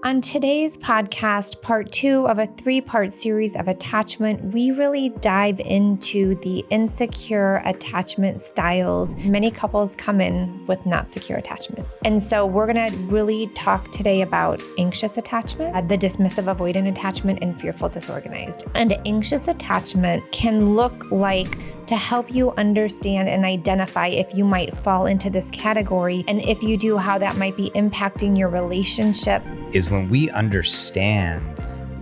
On today's podcast, part 2 of a 3-part series of attachment, we really dive into the insecure attachment styles. Many couples come in with not secure attachment. And so we're going to really talk today about anxious attachment, the dismissive avoidant attachment, and fearful disorganized. And anxious attachment can look like to help you understand and identify if you might fall into this category, and if you do, how that might be impacting your relationship. Is when we understand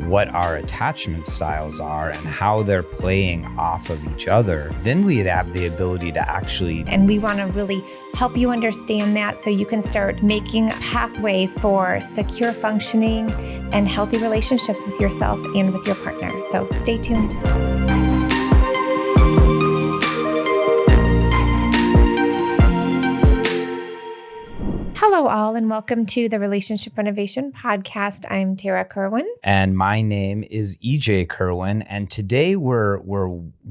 what our attachment styles are and how they're playing off of each other, then we have the ability to actually... And we want to really help you understand that so you can start making a pathway for secure functioning and healthy relationships with yourself and with your partner. So stay tuned. Hello all, and welcome to the Relationship Renovation Podcast. I'm Tarah Kerwin. And my name is EJ Kerwin. And today we're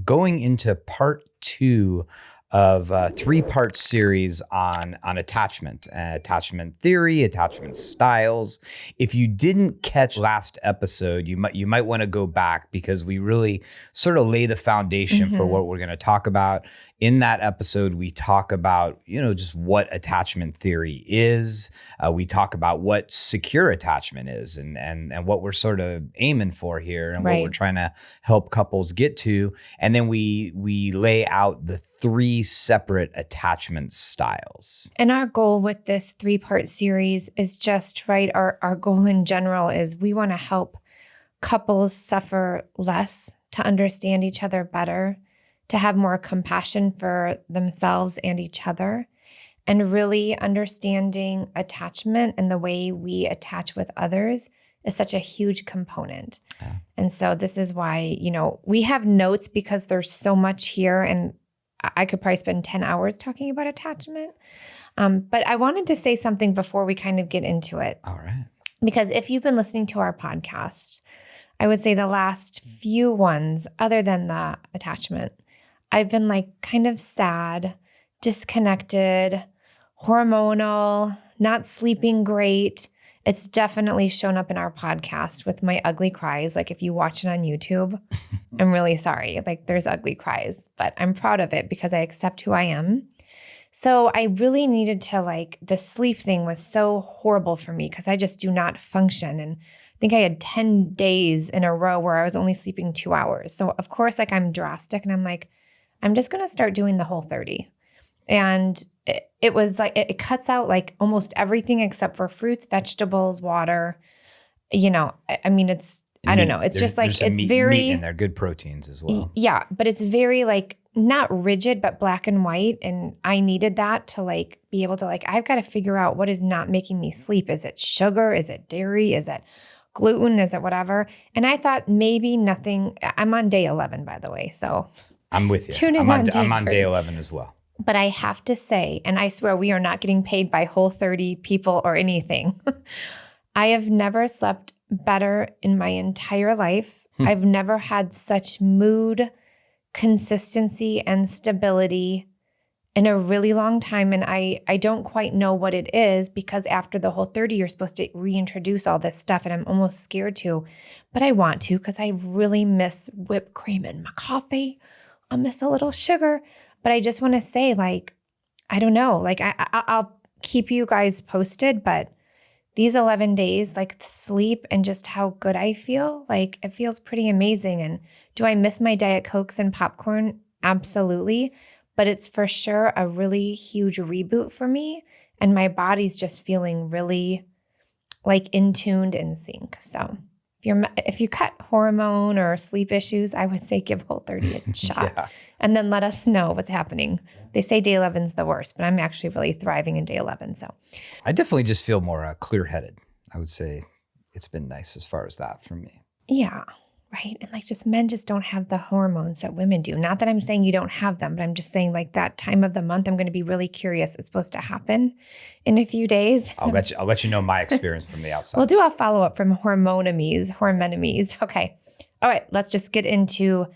going into part 2 of a 3-part series on attachment, attachment theory, attachment styles. If you didn't catch last episode, you might want to go back, because we really sort of lay the foundation for what we're going to talk about. In that episode, we talk about, just what attachment theory is. We talk about what secure attachment is and what we're sort of aiming for here and what we're trying to help couples get to. And then we lay out the 3 separate attachment styles. And our goal with this 3-part series is just our goal in general is we want to help couples suffer less, to understand each other better, to have more compassion for themselves and each other, and really understanding attachment and the way we attach with others is such a huge component. Yeah. And so this is why, we have notes because there's so much here, and I could probably spend 10 hours talking about attachment. But I wanted to say something before we kind of get into it. All right. Because if you've been listening to our podcast, I would say the last few ones, other than the attachment, I've been kind of sad, disconnected, hormonal, not sleeping great. It's definitely shown up in our podcast with my ugly cries. If you watch it on YouTube, I'm really sorry. There's ugly cries, but I'm proud of it because I accept who I am. So I really needed to the sleep thing was so horrible for me because I just do not function. And I think I had 10 days in a row where I was only sleeping 2 hours. So of course, I'm drastic, and I'm just going to start doing the Whole30. And it was it cuts out almost everything except for fruits, vegetables, water. It's, I don't know. It's just it's very, meat, and they're good proteins as well. Yeah. But it's very not rigid, but black and white. And I needed that to be able to I've got to figure out what is not making me sleep. Is it sugar? Is it dairy? Is it gluten? Is it whatever? And I thought maybe nothing. I'm on day 11, by the way. So I'm with you. Tune in I'm on day 11 as well. But I have to say, and I swear we are not getting paid by Whole30 people or anything. I have never slept better in my entire life. I've never had such mood, consistency, and stability in a really long time. And I don't quite know what it is, because after the Whole30, you're supposed to reintroduce all this stuff, and I'm almost scared to. But I want to, because I really miss whipped cream in my coffee. I'll miss a little sugar, but I just want to say, I don't know, I'll keep you guys posted, but these 11 days, the sleep and just how good I feel, it feels pretty amazing. And do I miss my Diet Cokes and popcorn? Absolutely. But it's for sure a really huge reboot for me. And my body's just feeling really in tuned, in sync. So if you cut hormone or sleep issues, I would say give Whole30 a shot. Yeah. And then let us know what's happening. They say day 11 is the worst, but I'm actually really thriving in day 11. So I definitely just feel more clear-headed. I would say it's been nice as far as that for me. Yeah, right. And just men just don't have the hormones that women do. Not that I'm saying you don't have them, but I'm just saying that time of the month, I'm going to be really curious. It's supposed to happen in a few days. I'll let you know my experience from the outside. We'll do a follow-up from hormonemies. Okay. All right. Let's just get into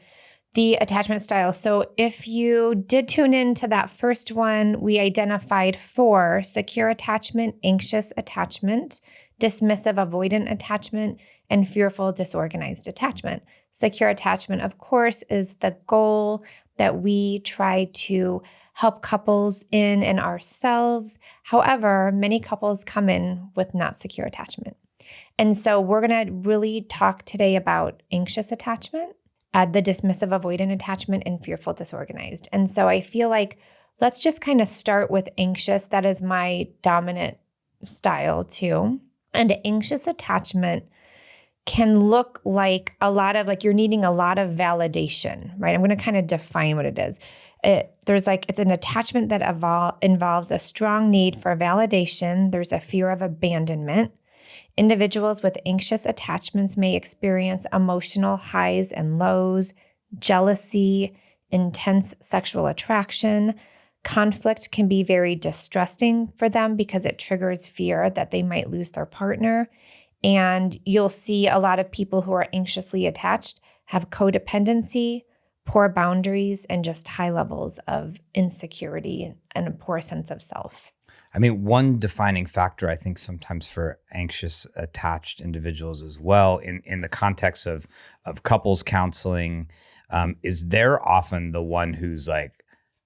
the attachment style. So if you did tune in to that first one, we identified 4: secure attachment, anxious attachment, dismissive avoidant attachment, and fearful disorganized attachment. Secure attachment, of course, is the goal that we try to help couples in and ourselves. However, many couples come in with not secure attachment. And so we're going to really talk today about anxious attachment, the dismissive avoidant attachment, and fearful disorganized. And so I feel like let's just kind of start with anxious. That is my dominant style too. And anxious attachment can look like a lot of you're needing a lot of validation, right? I'm going to kind of define what it is. It's an attachment that involves a strong need for validation. There's a fear of abandonment. Individuals with anxious attachments may experience emotional highs and lows, jealousy, intense sexual attraction. Conflict can be very distressing for them because it triggers fear that they might lose their partner. And you'll see a lot of people who are anxiously attached have codependency, poor boundaries, and just high levels of insecurity and a poor sense of self. I mean, one defining factor, I think, sometimes for anxious attached individuals as well, in the context of couples counseling, is they're often the one who's like,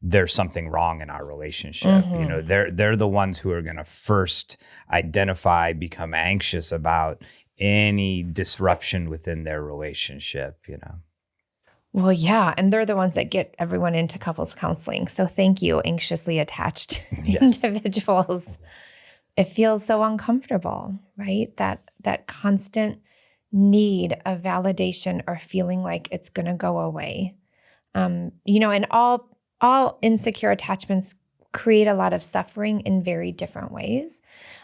there's something wrong in our relationship. Mm-hmm. You know, they're the ones who are going to first identify, become anxious about any disruption within their relationship, you know. Well, yeah. And they're the ones that get everyone into couples counseling. So thank you, anxiously attached individuals. It feels so uncomfortable, right? That constant need of validation or feeling like it's going to go away. And all insecure attachments create a lot of suffering in very different ways.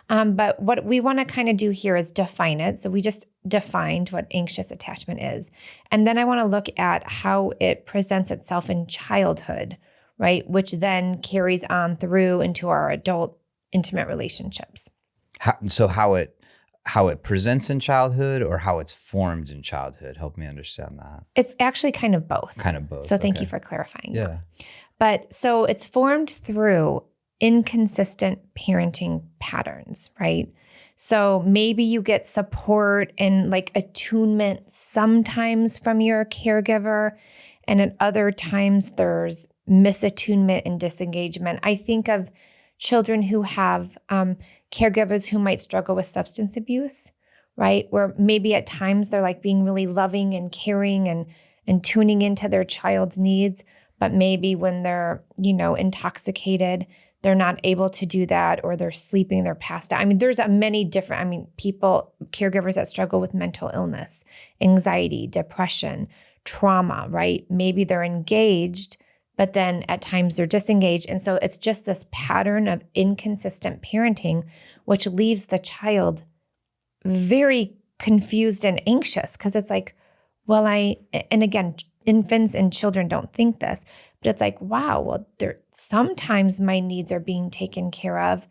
But what we want to kind of do here is define it. So we just defined what anxious attachment is. And then I want to look at how it presents itself in childhood, right? Which then carries on through into our adult intimate relationships. How it presents in childhood or how it's formed in childhood? Help me understand that. It's actually kind of both. Kind of both. So thank you for clarifying. Yeah. But so it's formed through inconsistent parenting patterns, right? So maybe you get support and attunement sometimes from your caregiver, and at other times there's misattunement and disengagement. I think of children who have caregivers who might struggle with substance abuse, right? Where maybe at times they're being really loving and caring and tuning into their child's needs, but maybe when they're, intoxicated, they're not able to do that, or they're sleeping, they're passed out. I mean, there's many different, caregivers that struggle with mental illness, anxiety, depression, trauma, right? Maybe they're engaged, but then at times they're disengaged. And so it's just this pattern of inconsistent parenting, which leaves the child very confused and anxious because it's and again, infants and children don't think this, but it's wow, well, sometimes my needs are being taken care of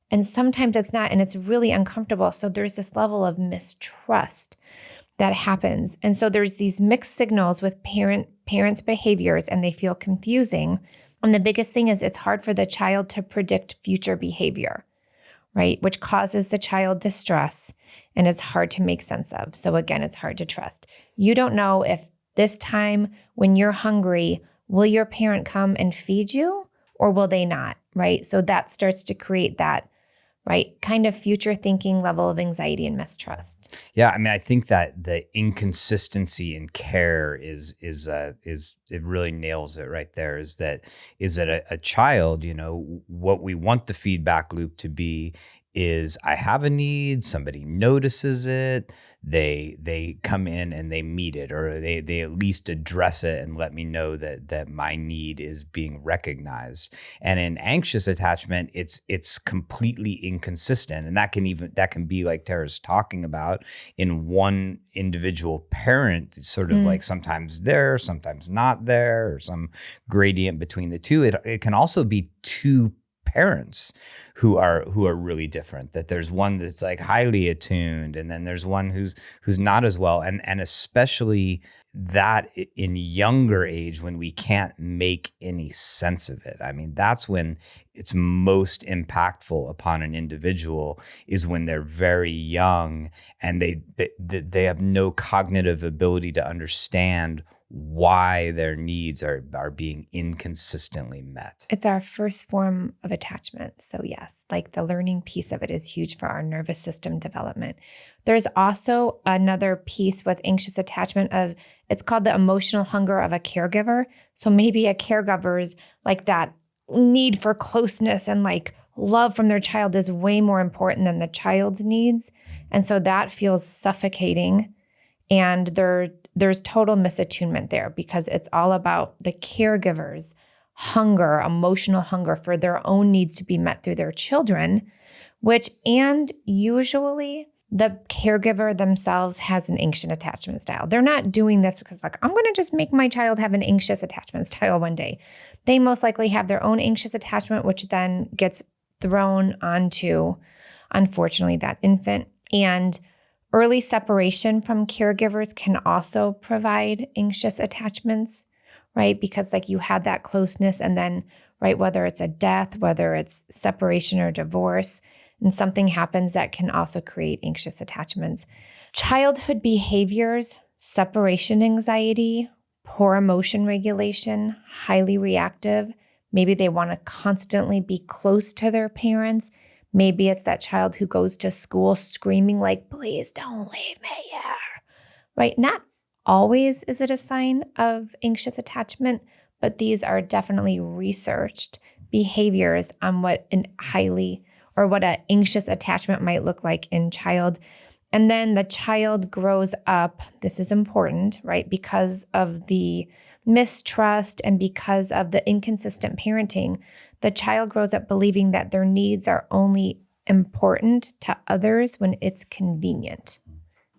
and sometimes it's not, and it's really uncomfortable. So there's this level of mistrust that happens. And so there's these mixed signals with parents' behaviors, and they feel confusing. And the biggest thing is it's hard for the child to predict future behavior, right? Which causes the child distress, and it's hard to make sense of. So again, it's hard to trust. You don't know if this time when you're hungry, will your parent come and feed you or will they not, right? So that starts to create that, right, kind of future thinking level of anxiety and mistrust. Yeah, I mean, I think that the inconsistency in care is it really nails it right there. Is that a child, what we want the feedback loop to be is I have a need, somebody notices it, they come in and they meet it, or they at least address it and let me know that my need is being recognized. And in anxious attachment, it's completely inconsistent. And that can be like Tarah's talking about in one individual parent, sort of sometimes there, sometimes not there, or some gradient between the two. It can also be two parents who are really different, that there's one that's like highly attuned, and then there's one who's not as well. And especially that in younger age, when we can't make any sense of it. I mean, that's when it's most impactful upon an individual, is when they're very young and they have no cognitive ability to understand why their needs are being inconsistently met. It's our first form of attachment. So yes, like the learning piece of it is huge for our nervous system development. There's also another piece with anxious attachment of, it's called the emotional hunger of a caregiver. So maybe a caregiver's like that need for closeness and like love from their child is way more important than the child's needs. And so that feels suffocating. And there's total misattunement there, because it's all about the caregiver's hunger, emotional hunger for their own needs to be met through their children, and usually the caregiver themselves has an anxious attachment style. They're not doing this because like, I'm going to just make my child have an anxious attachment style one day. They most likely have their own anxious attachment, which then gets thrown onto, unfortunately, that infant. And early separation from caregivers can also provide anxious attachments, right? Because like you had that closeness, and then, right, whether it's a death, whether it's separation or divorce, and something happens that can also create anxious attachments. Childhood behaviors, separation anxiety, poor emotion regulation, highly reactive. Maybe they want to constantly be close to their parents. Maybe it's that child who goes to school screaming like, please don't leave me here, right? Not always is it a sign of anxious attachment, but these are definitely researched behaviors on what an anxious attachment might look like in child. And then the child grows up, this is important, right? Because of the mistrust and because of the inconsistent parenting, the child grows up believing that their needs are only important to others when it's convenient.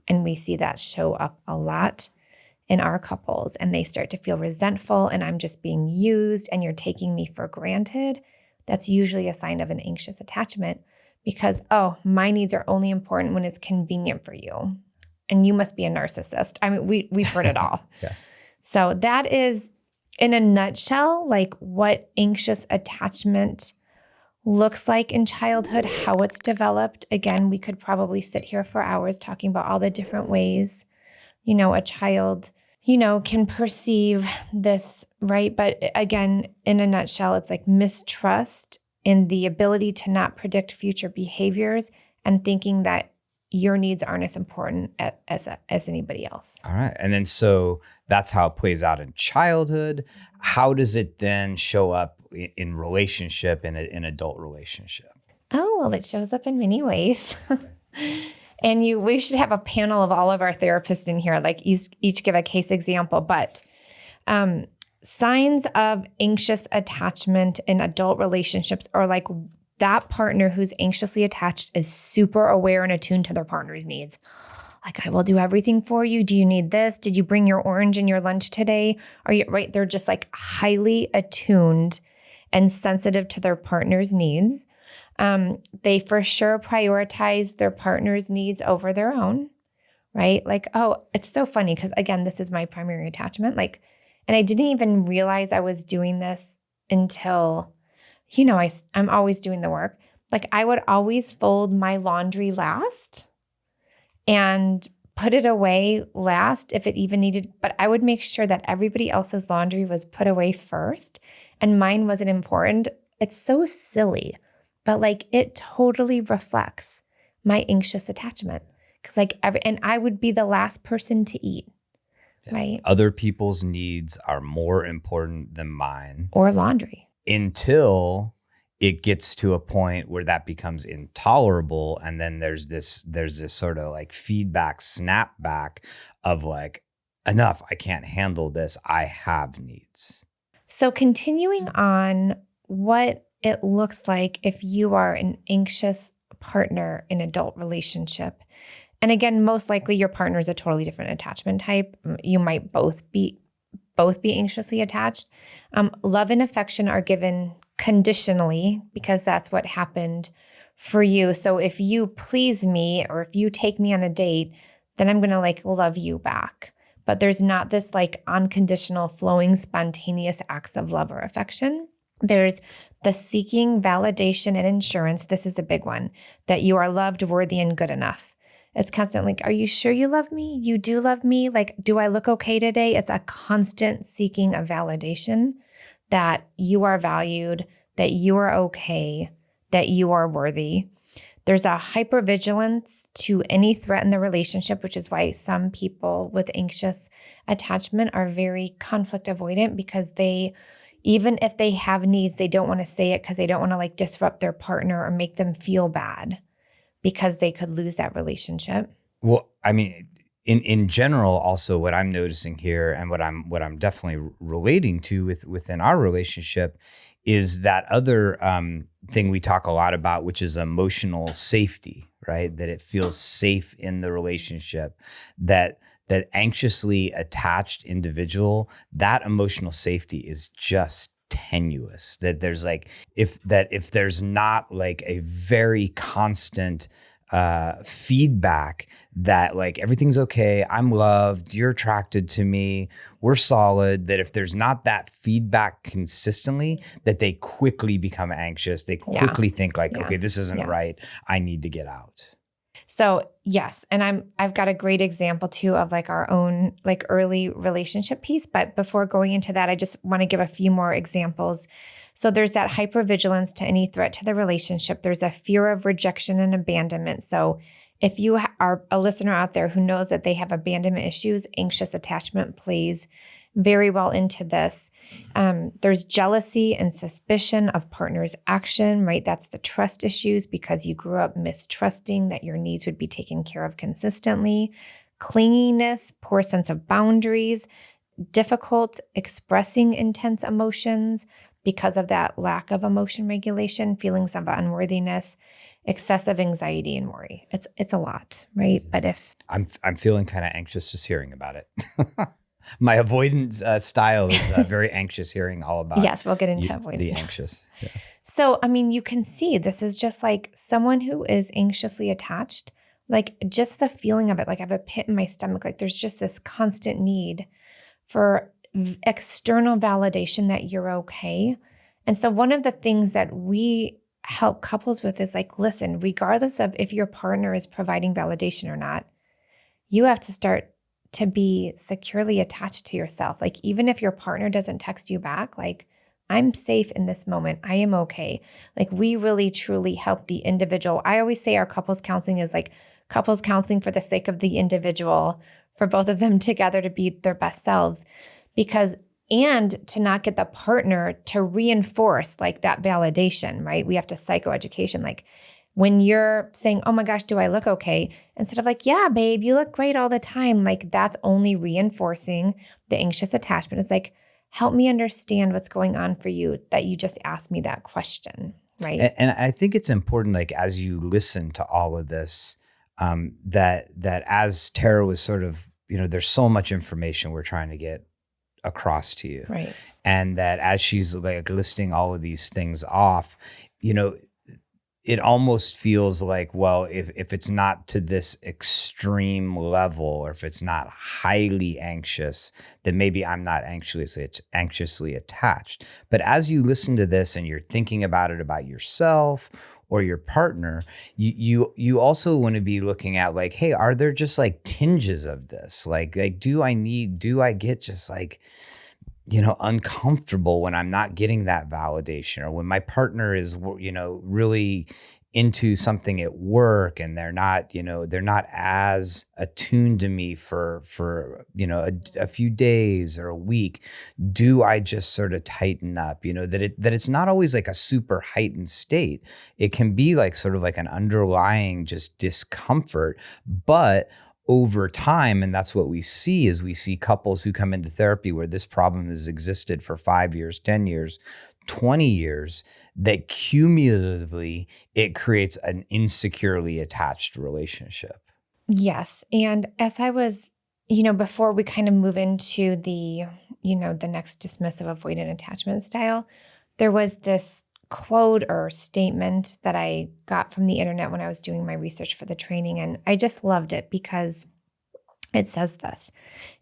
And we see that show up a lot in our couples, and they start to feel resentful, and I'm just being used and you're taking me for granted. That's usually a sign of an anxious attachment, because, oh, my needs are only important when it's convenient for you. And you must be a narcissist. I mean, we've heard it all. Yeah. So that is, in a nutshell, like what anxious attachment looks like in childhood, how it's developed. Again, we could probably sit here for hours talking about all the different ways, a child, can perceive this, right? But again, in a nutshell, it's like mistrust in the ability to not predict future behaviors and thinking that your needs aren't as important as anybody else. All right. And then so that's how it plays out in childhood. How does it then show up in relationship, in adult relationship? Oh, well, it shows up in many ways. And we should have a panel of all of our therapists in here, like each give a case example. But signs of anxious attachment in adult relationships are like that partner who's anxiously attached is super aware and attuned to their partner's needs. Like, I will do everything for you. Do you need this? Did you bring your orange in your lunch today? Are you right? They're just like highly attuned and sensitive to their partner's needs. They for sure prioritize their partner's needs over their own, right? Like, oh, it's so funny because again, this is my primary attachment. Like, and I didn't even realize I was doing this until, I'm always doing the work. Like, I would always fold my laundry last and put it away last if it even needed, but I would make sure that everybody else's laundry was put away first and mine wasn't important. It's so silly, but like it totally reflects my anxious attachment. Cause like and I would be the last person to eat, right? Other people's needs are more important than mine. Or laundry. Until it gets to a point where that becomes intolerable. And then there's this sort of like feedback, snapback of like, enough, I can't handle this. I have needs. So continuing on what it looks like if you are an anxious partner in adult relationship. And again, most likely your partner is a totally different attachment type. You might both be anxiously attached. Love and affection are given conditionally because that's what happened for you. So if you please me or if you take me on a date, then I'm going to like love you back. But there's not this like unconditional, flowing, spontaneous acts of love or affection. There's the seeking validation and insurance. This is a big one, that you are loved, worthy, and good enough. It's constant like, are you sure you love me? You do love me? Like, do I look okay today? It's a constant seeking of validation that you are valued, that you are okay, that you are worthy. There's a hypervigilance to any threat in the relationship, which is why some people with anxious attachment are very conflict avoidant, because they, even if they have needs, they don't want to say it because they don't want to like disrupt their partner or make them feel bad because they could lose that relationship. Well, I mean, in general, also what I'm noticing here and what I'm definitely relating to within our relationship is that other thing we talk a lot about, which is emotional safety, right? That it feels safe in the relationship, that anxiously attached individual, that emotional safety is just tenuous. That there's like, if there's not like a very constant feedback that like everything's okay, I'm loved, you're attracted to me, we're solid, that if there's not that feedback consistently, that they quickly become anxious. They quickly think like, okay, this isn't right. I need to get out. So yes, and I've got a great example too of like our own like early relationship piece. But before going into that, I just want to give a few more examples. So there's that hypervigilance to any threat to the relationship. There's a fear of rejection and abandonment. So if you are a listener out there who knows that they have abandonment issues, anxious attachment plays very well into this. There's jealousy and suspicion of partner's action, right? That's the trust issues because you grew up mistrusting that your needs would be taken care of consistently. Clinginess, poor sense of boundaries, difficult expressing intense emotions because of that lack of emotion regulation, feelings of unworthiness, excessive anxiety and worry. It's a lot, right? But if I'm feeling kind of anxious just hearing about it. My avoidance style is very anxious hearing all about. Yes, we'll get into avoidance. The anxious. Yeah. So, I mean, you can see this is just like someone who is anxiously attached, like just the feeling of it, like I have a pit in my stomach, like there's just this constant need for external validation that you're okay. And so one of the things that we help couples with is like, listen, regardless of if your partner is providing validation or not, you have to start to be securely attached to yourself. Like even if your partner doesn't text you back, like I'm safe in this moment. I am okay. Like we really truly help the individual. I always say our couples counseling is like couples counseling for the sake of the individual, for both of them together to be their best selves, and to not get the partner to reinforce like that validation, right? We have to psychoeducation, like when you're saying, oh my gosh, do I look okay? Instead of like, yeah, babe, you look great all the time. Like that's only reinforcing the anxious attachment. It's like, help me understand what's going on for you that you just asked me that question, right? And I think it's important, like as you listen to all of this, that as Tarah was sort of, there's so much information we're trying to get across to you. Right. And that as she's like listing all of these things off, it almost feels like, well, if it's not to this extreme level, or if it's not highly anxious, then maybe I'm not anxiously attached. But as you listen to this and you're thinking about it about yourself or your partner, you also want to be looking at like, hey, are there just like tinges of this? Like do I get just like, uncomfortable when I'm not getting that validation, or when my partner is, really into something at work and they're not as attuned to me for a few days or a week. Do I just sort of tighten up, that it's not always like a super heightened state. It can be like sort of like an underlying just discomfort, but over time, and that's what we see, is we see couples who come into therapy where this problem has existed for 5 years, 10 years, 20 years, that cumulatively it creates an insecurely attached relationship. Yes. And as I was, before we kind of move into the, the next dismissive avoidant attachment style, there was this quote or statement that I got from the internet when I was doing my research for the training, and I just loved it because it says this: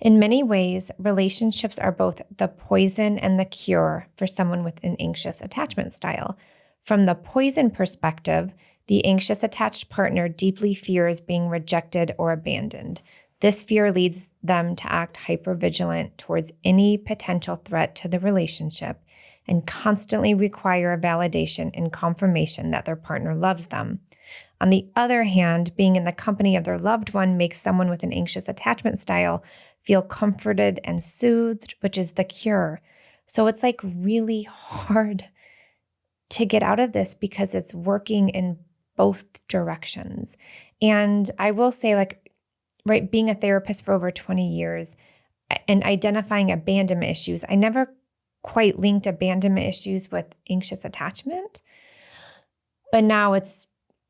in many ways, relationships are both the poison and the cure for someone with an anxious attachment style. From the poison perspective, the anxious attached partner deeply fears being rejected or abandoned. This fear leads them to act hypervigilant towards any potential threat to the relationship and constantly require validation and confirmation that their partner loves them. On the other hand, being in the company of their loved one makes someone with an anxious attachment style feel comforted and soothed, which is the cure. So it's like really hard to get out of this because it's working in both directions. And I will say, like, right, being a therapist for over 20 years and identifying abandonment issues, I never quite linked abandonment issues with anxious attachment. But now it's,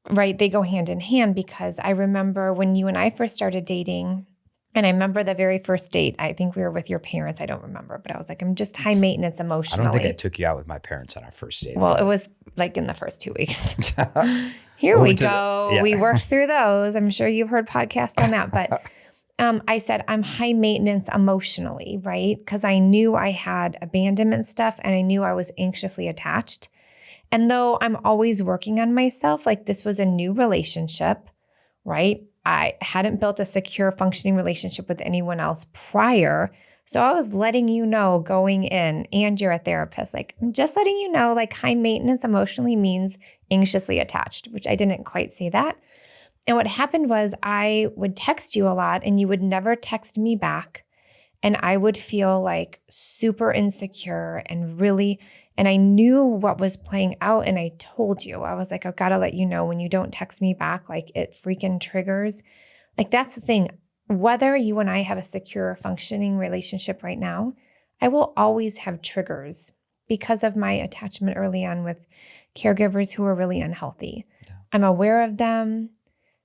right, they go hand in hand, because I remember when you and I first started dating, and I remember the very first date, I think we were with your parents, I don't remember, but I was like, I'm just high maintenance emotionally. I don't think I took you out with my parents on our first date. Well, it was like in the first 2 weeks. Here we go. We worked through those. I'm sure you've heard podcasts on that. But I said, I'm high maintenance emotionally, right? Because I knew I had abandonment stuff and I knew I was anxiously attached. And though I'm always working on myself, like this was a new relationship, right? I hadn't built a secure, functioning relationship with anyone else prior. So I was letting you know going in, and you're a therapist, like, I'm just letting you know, like, high maintenance emotionally means anxiously attached, which I didn't quite say that. And what happened was I would text you a lot and you would never text me back. And I would feel like super insecure and I knew what was playing out. And I told you, I was like, I've got to let you know, when you don't text me back, like, it freaking triggers. Like, that's the thing. Whether you and I have a secure, functioning relationship right now, I will always have triggers because of my attachment early on with caregivers who are really unhealthy. Yeah. I'm aware of them,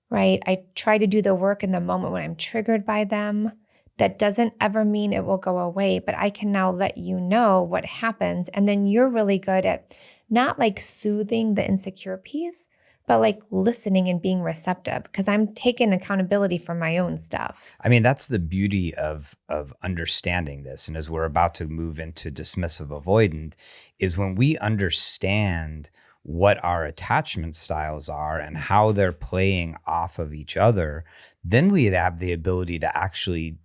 right? I try to do the work in the moment when I'm triggered by them. That doesn't ever mean it will go away, but I can now let you know what happens. And then you're really good at not like soothing the insecure piece, but like listening and being receptive, because I'm taking accountability for my own stuff. I mean, that's the beauty of understanding this. And as we're about to move into dismissive avoidant, is when we understand what our attachment styles are and how they're playing off of each other, then we have the ability to actually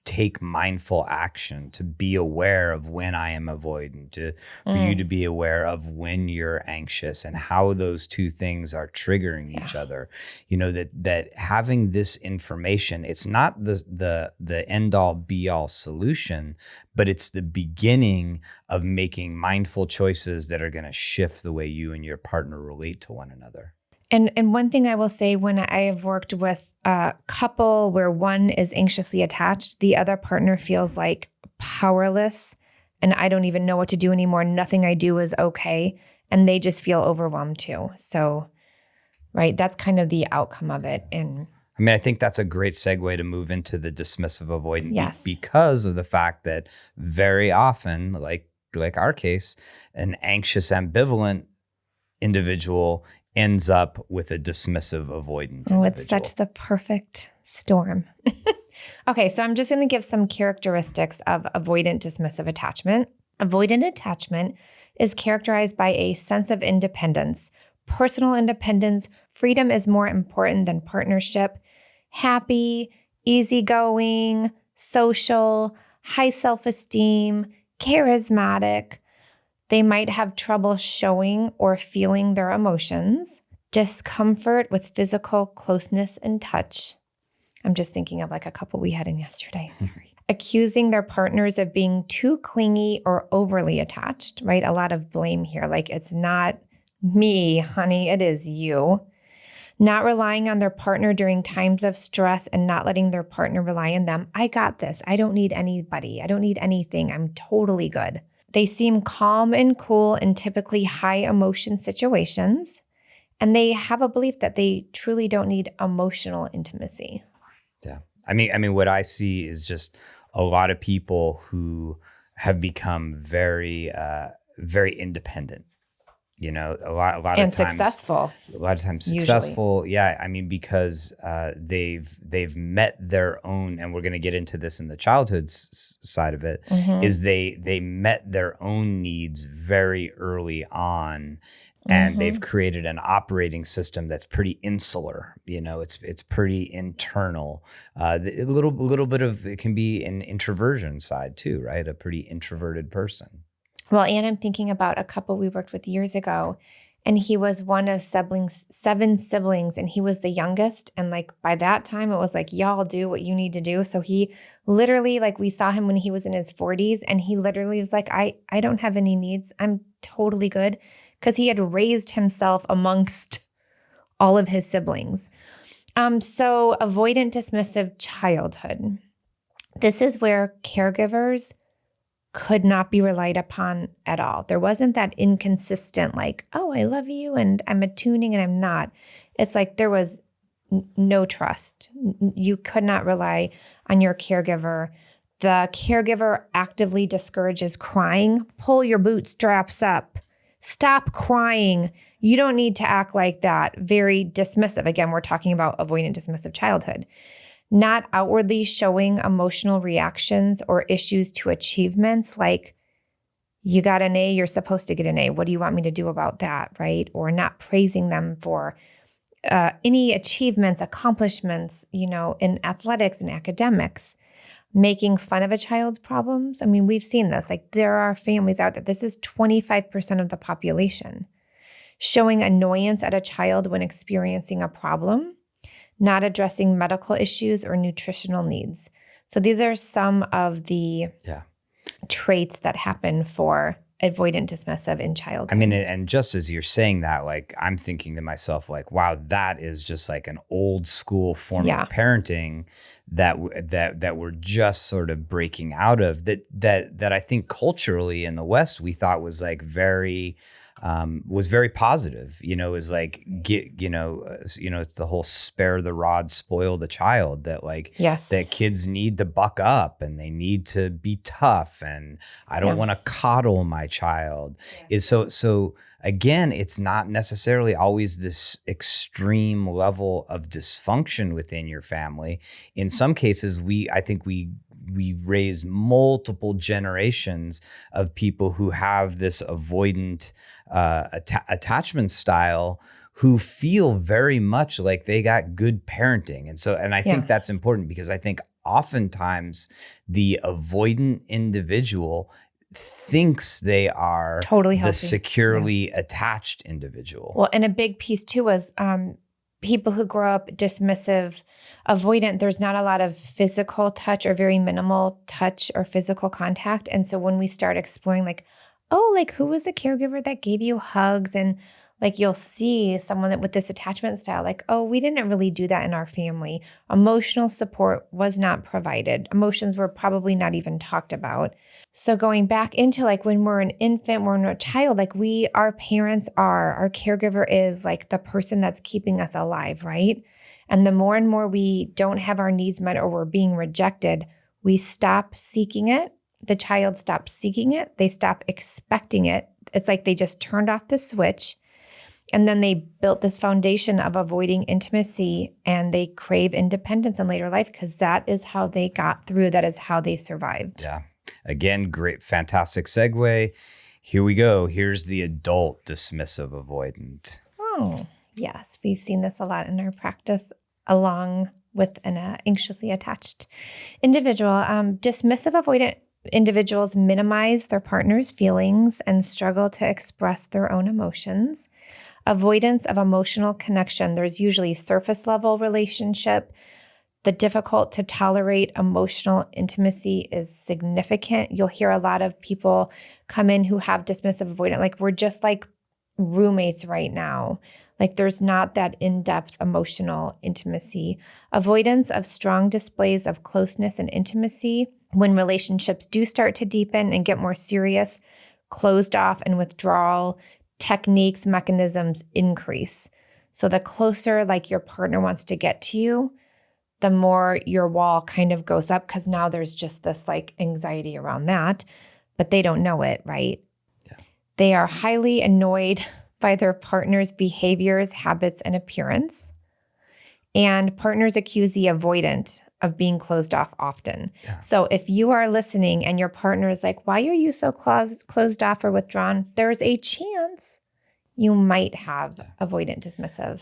take mindful action, to be aware of when I am avoidant, for you to be aware of when you're anxious and how those two things are triggering each other. You know, that having this information, it's not the end all be all solution, but it's the beginning of making mindful choices that are going to shift the way you and your partner relate to one another. And one thing I will say, when I have worked with a couple where one is anxiously attached, the other partner feels like powerless and I don't even know what to do anymore. Nothing I do is okay. And they just feel overwhelmed too. So, right, that's kind of the outcome of it. And I mean, I think that's a great segue to move into the dismissive avoidant, yes, because of the fact that very often, like our case, an anxious ambivalent individual ends up with a dismissive avoidant individual. It's such the perfect storm. Okay, so I'm just going to give some characteristics of avoidant dismissive attachment. Avoidant attachment is characterized by a sense of independence, personal independence. Freedom is more important than partnership. Happy, easygoing, social, high self-esteem, charismatic. They might have trouble showing or feeling their emotions. Discomfort with physical closeness and touch. I'm just thinking of like a couple we had in yesterday. Sorry. Accusing their partners of being too clingy or overly attached, right? A lot of blame here. Like, it's not me, honey, it is you. Not relying on their partner during times of stress and not letting their partner rely on them. I got this. I don't need anybody. I don't need anything. I'm totally good. They seem calm and cool in typically high emotion situations, and they have a belief that they truly don't need emotional intimacy. Yeah. I mean, what I see is just a lot of people who have become very, very independent. a lot and of times successful. A lot of times usually. successful. Yeah. I mean, because they've met their own, and we're going to get into this in the childhood side of it, is they met their own needs very early on. And they've created an operating system that's pretty insular. It's pretty internal. A little bit of it can be an introversion side too, right? A pretty introverted person. Well, and I'm thinking about a couple we worked with years ago, and he was one of 7 siblings, and he was the youngest. And like by that time, it was like, y'all do what you need to do. So he literally, like, we saw him when he was in his 40s, and he literally was like, I don't have any needs. I'm totally good. Because he had raised himself amongst all of his siblings. So avoidant dismissive childhood. This is where caregivers could not be relied upon at all. There wasn't that inconsistent, like, oh, I love you and I'm attuning and I'm not. It's like there was no trust. You could not rely on your caregiver. The caregiver actively discourages crying. Pull your bootstraps up. Stop crying. You don't need to act like that. Very dismissive. Again, we're talking about avoidant dismissive childhood. Not outwardly showing emotional reactions or issues to achievements like, you got an A, you're supposed to get an A. What do you want me to do about that, right? Or not praising them for any achievements, accomplishments, in athletics and academics. Making fun of a child's problems. I mean, we've seen this. Like, there are families out there. This is 25% of the population. Showing annoyance at a child when experiencing a problem. Not addressing medical issues or nutritional needs. So these are some of the traits that happen for avoidant dismissive in childhood. I mean, and just as you're saying that, like, I'm thinking to myself, like, wow, that is just like an old school form of parenting that we're just sort of breaking out of, that I think culturally in the West we thought was like very positive. Is like, it's the whole spare the rod, spoil the child, that like, that kids need to buck up and they need to be tough, and I don't want to coddle my child. Is so again, it's not necessarily always this extreme level of dysfunction within your family. In some cases, I think we raise multiple generations of people who have this avoidant attachment style, who feel very much like they got good parenting. And I think that's important, because I think oftentimes the avoidant individual thinks they are totally healthy, the securely attached individual. Well, and a big piece too was people who grow up dismissive avoidant, there's not a lot of physical touch or very minimal touch or physical contact. And so when we start exploring, like, oh, like, who was the caregiver that gave you hugs? And like, you'll see someone with this attachment style, like, oh, we didn't really do that in our family. Emotional support was not provided. Emotions were probably not even talked about. So going back into like when we're an infant, we're a child, like our parents are, our caregiver is like the person that's keeping us alive, right? And the more and more we don't have our needs met or we're being rejected, we stop seeking it. The child stops seeking it. They stop expecting it. It's like they just turned off the switch. And then they built this foundation of avoiding intimacy, and they crave independence in later life because that is how they got through. That is how they survived. Yeah. Again, great, fantastic segue. Here we go. Here's the adult dismissive avoidant. Oh, yes. We've seen this a lot in our practice along with an anxiously attached individual. Dismissive avoidant individuals minimize their partner's feelings and struggle to express their own emotions. Avoidance of emotional connection. There's usually surface level relationship. The difficult to tolerate emotional intimacy is significant. You'll hear a lot of people come in who have dismissive avoidant, like, we're just like roommates right now. Like, there's not that in-depth emotional intimacy. Avoidance of strong displays of closeness and intimacy. When relationships do start to deepen and get more serious, closed off and withdrawal techniques, mechanisms increase. So the closer like your partner wants to get to you, the more your wall kind of goes up, because now there's just this like anxiety around that, but they don't know it, right? Yeah. They are highly annoyed by their partner's behaviors, habits, and appearance. And partners accuse the avoidant of being closed off often. Yeah. So if you are listening and your partner is like, why are you so closed off or withdrawn? There's a chance you might have avoidant dismissive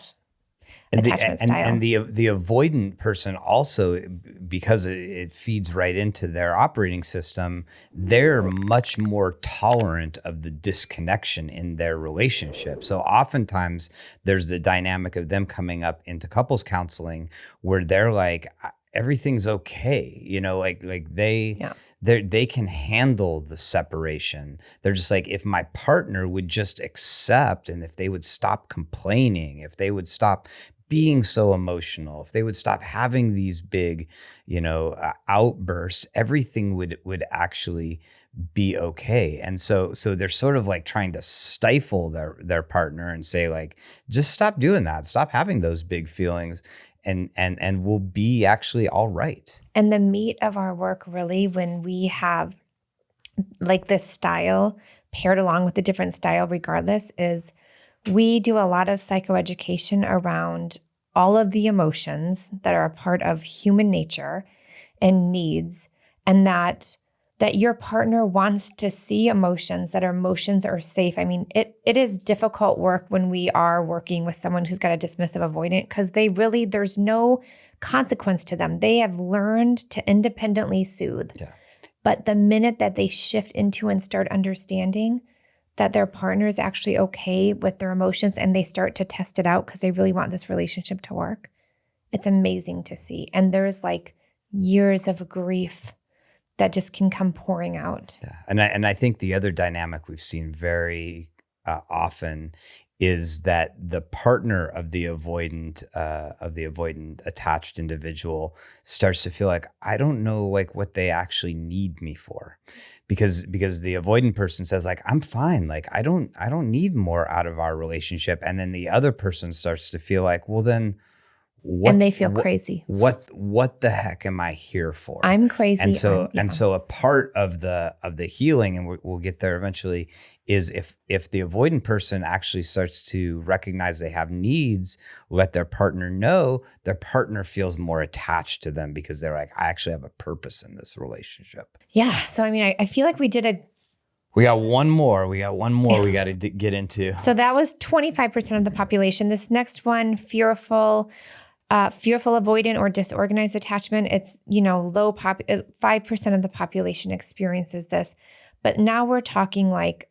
attachment style. And the avoidant person also, because it feeds right into their operating system, they're much more tolerant of the disconnection in their relationship. So oftentimes there's the dynamic of them coming up into couples counseling where they're like, everything's okay, they can handle the separation. They're just like, if my partner would just accept, and if they would stop complaining, if they would stop being so emotional, if they would stop having these big, outbursts, everything would actually be okay. And so they're sort of like trying to stifle their partner and say like, just stop doing that. Stop having those big feelings. And we'll be actually all right. And the meat of our work really, when we have like this style paired along with a different style regardless, is we do a lot of psychoeducation around all of the emotions that are a part of human nature and needs, and that your partner wants to see emotions are safe. I mean, it is difficult work when we are working with someone who's got a dismissive avoidant, because there's no consequence to them. They have learned to independently soothe. Yeah. But the minute that they shift into and start understanding that their partner is actually okay with their emotions and they start to test it out because they really want this relationship to work, it's amazing to see. And there's like years of grief that just can come pouring out. Yeah. And I think the other dynamic we've seen very often is that the partner of the avoidant attached individual starts to feel like, I don't know like what they actually need me for, because the avoidant person says like, I'm fine, like I don't need more out of our relationship, and then the other person starts to feel like, well then. And they feel crazy. What the heck am I here for? I'm crazy. And so a part of the healing, and we'll get there eventually, is if the avoidant person actually starts to recognize they have needs, let their partner know, their partner feels more attached to them because they're like, I actually have a purpose in this relationship. Yeah. So I mean, I feel like we got one more we got to get into. So that was 25% of the population. This next one, fearful avoidant or disorganized attachment. It's, low 5% of the population experiences this. But now we're talking like,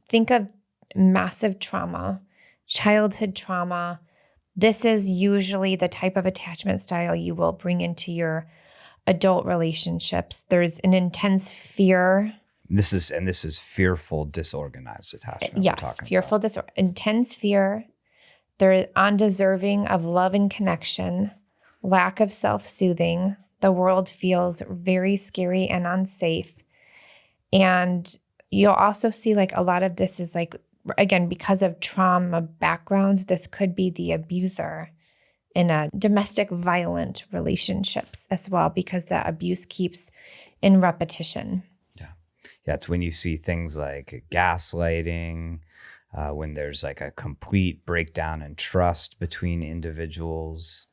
think of massive trauma, childhood trauma. This is usually the type of attachment style you will bring into your adult relationships. There's an intense fear. This is fearful disorganized attachment. Yes, intense fear. They're undeserving of love and connection, lack of self-soothing. The world feels very scary and unsafe. And you'll also see like a lot of this is like, again, because of trauma backgrounds, this could be the abuser in a domestic violent relationships as well, because the abuse keeps in repetition. Yeah, it's when you see things like gaslighting, when there's like a complete breakdown in trust between individuals.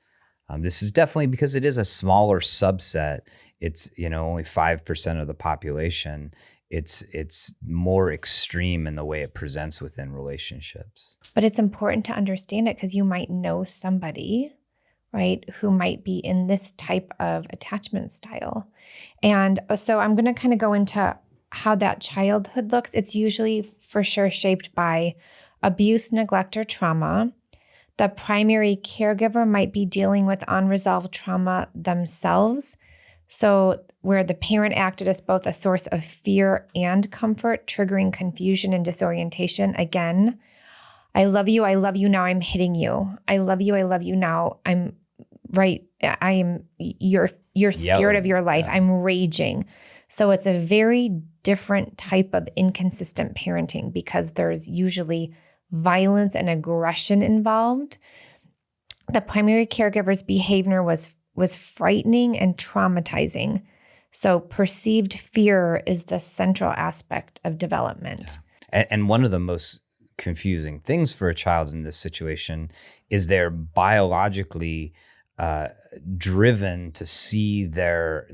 This is definitely because it is a smaller subset. It's, only 5% of the population. It's more extreme in the way it presents within relationships. But it's important to understand it because you might know somebody, right, who might be in this type of attachment style. And so I'm going to kind of go into how that childhood looks. It's usually for sure shaped by abuse, neglect, or trauma. The primary caregiver might be dealing with unresolved trauma themselves. So where the parent acted as both a source of fear and comfort, triggering confusion and disorientation. Again, I love you, now I'm hitting you. I love you, now I'm right. You're scared of your life. I'm raging. So it's a very different type of inconsistent parenting because there's usually violence and aggression involved. The primary caregiver's behavior was frightening and traumatizing. So perceived fear is the central aspect of development. Yeah. And one of the most confusing things for a child in this situation is they're biologically driven to see their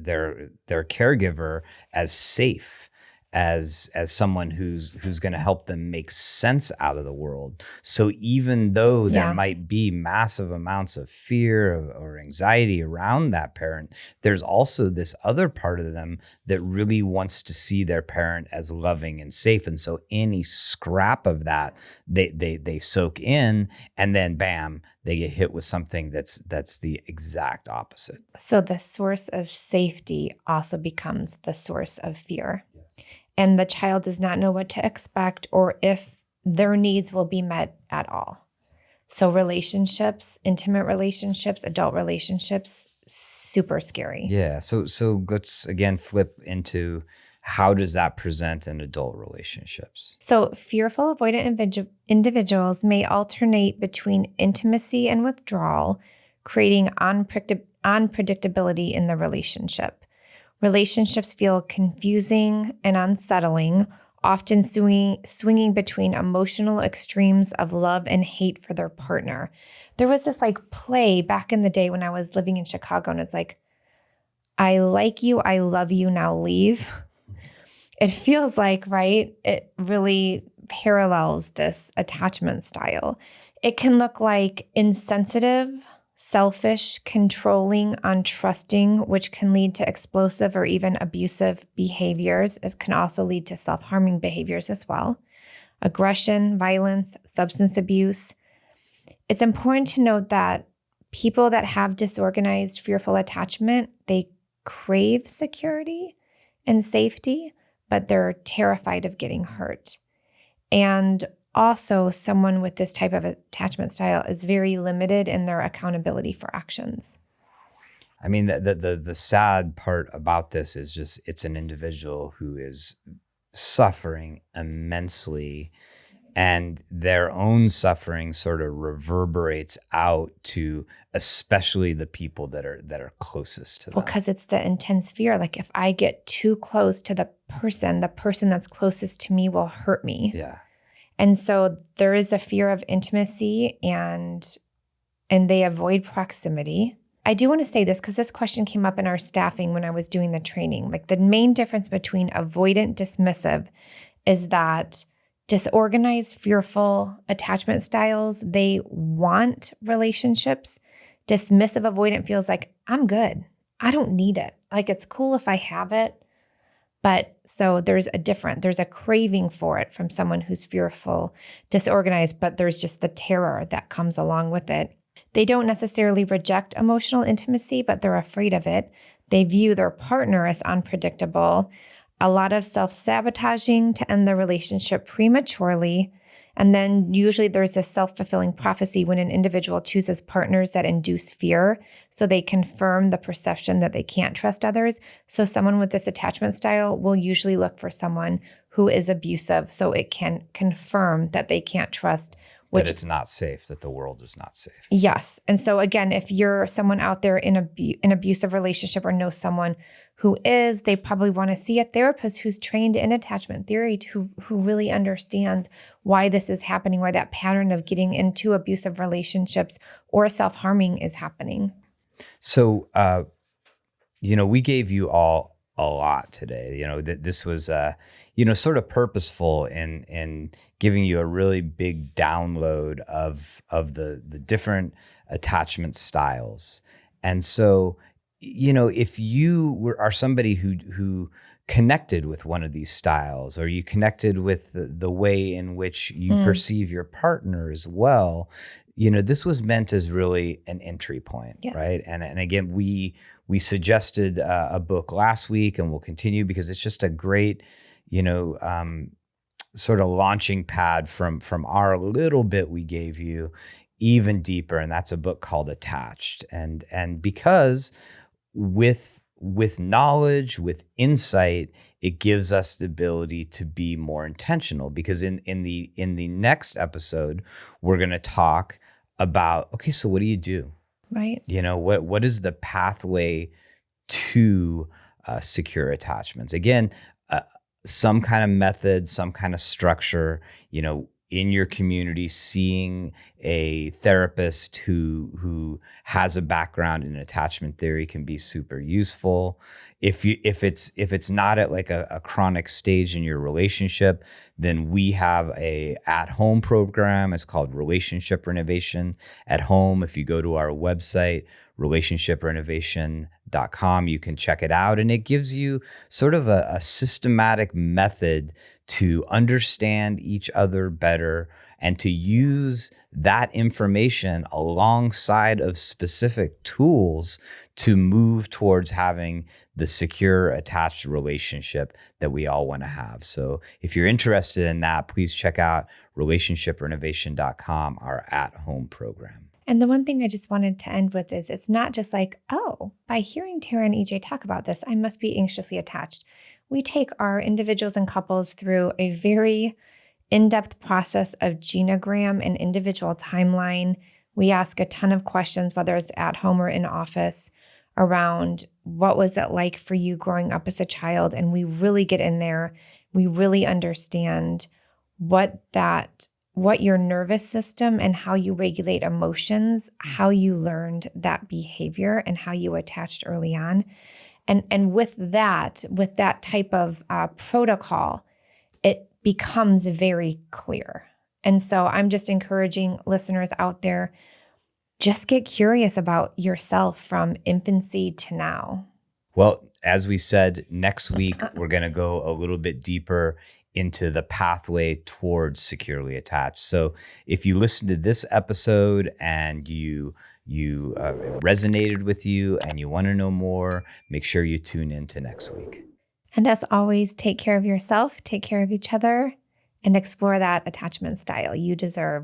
caregiver as safe, as someone who's going to help them make sense out of the world. So even though there might be massive amounts of fear or anxiety around that parent, there's also this other part of them that really wants to see their parent as loving and safe. And so any scrap of that, they soak in, and then bam, they get hit with something that's the exact opposite. So the source of safety also becomes the source of fear. And the child does not know what to expect or if their needs will be met at all. So relationships, intimate relationships, adult relationships, super scary. Yeah. So let's again flip into how does that present in adult relationships? So fearful avoidant individuals may alternate between intimacy and withdrawal, creating unpredictability in the relationship. Relationships feel confusing and unsettling, often swinging between emotional extremes of love and hate for their partner. There was this play back in the day when I was living in Chicago, and it's I like you, I love you, now leave. It feels right? It really parallels this attachment style. It can look like insensitive, selfish, controlling, untrusting, which can lead to explosive or even abusive behaviors. It can also lead to self-harming behaviors as well. Aggression, violence, substance abuse. It's important to note that people that have disorganized, fearful attachment, they crave security and safety, but they're terrified of getting hurt. And also, someone with this type of attachment style is very limited in their accountability for actions. I mean, the sad part about this is just it's an individual who is suffering immensely, and their own suffering sort of reverberates out to especially the people that are closest to them. Well, because it's the intense fear. If I get too close to the person that's closest to me will hurt me. Yeah. And so there is a fear of intimacy and they avoid proximity. I do want to say this because this question came up in our staffing when I was doing the training. The main difference between avoidant dismissive is that disorganized, fearful attachment styles, they want relationships. Dismissive avoidant feels like, I'm good. I don't need it. It's cool if I have it. But so there's a craving for it from someone who's fearful, disorganized, but there's just the terror that comes along with it. They don't necessarily reject emotional intimacy, but they're afraid of it. They view their partner as unpredictable, a lot of self-sabotaging to end the relationship prematurely. And then usually there's a self-fulfilling prophecy when an individual chooses partners that induce fear. So they confirm the perception that they can't trust others. So someone with this attachment style will usually look for someone who is abusive. So it can confirm that they can't trust. That it's not safe, that the world is not safe. Yes. And so again, if you're someone out there in an abusive relationship or know someone who is, they probably want to see a therapist who's trained in attachment theory, who really understands why this is happening, why that pattern of getting into abusive relationships or self-harming is happening. So, we gave you all a lot today. This was, sort of purposeful in giving you a really big download of the different attachment styles. And so, if you are somebody who connected with one of these styles, or you connected with the way in which you perceive your partner as well, this was meant as really an entry point, yes. Right? And again, we suggested a book last week, and we'll continue because it's just a great, sort of launching pad from our little bit we gave you even deeper. And that's a book called Attached. And because with knowledge, with insight, it gives us the ability to be more intentional, because in the next episode, we're going to talk about, okay, so what do you do? Right. What is the pathway to secure attachments? Again, some kind of method, some kind of structure. in your community, seeing a therapist who has a background in attachment theory can be super useful. If it's not at like a chronic stage in your relationship, then we have a at-home program. It's called Relationship Renovation at Home. If you go to our website, relationshiprenovation.com, you can check it out. And it gives you sort of a systematic method to understand each other better and to use that information alongside of specific tools to move towards having the secure attached relationship that we all want to have. So if you're interested in that, please check out relationshiprenovation.com, our at-home program. And the one thing I just wanted to end with is it's not just like, oh, by hearing Tarah and EJ talk about this, I must be anxiously attached. We take our individuals and couples through a very in-depth process of genogram and individual timeline. We ask a ton of questions, whether it's at home or in office, around what was it like for you growing up as a child. And we really get in there. We really understand what your nervous system and how you regulate emotions, how you learned that behavior and how you attached early on. And with that type of protocol, it becomes very clear. And so I'm just encouraging listeners out there, just get curious about yourself from infancy to now. Well, as we said, next week, we're going to go a little bit deeper into the pathway towards securely attached. So if you listened to this episode and you resonated with you and you want to know more, make sure you tune in to next week. And as always, take care of yourself, take care of each other, and explore that attachment style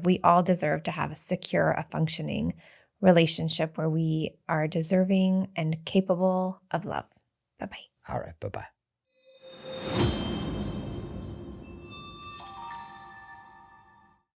we all deserve to have a secure, a functioning relationship where we are deserving and capable of love. Bye-bye. All right. Bye-bye.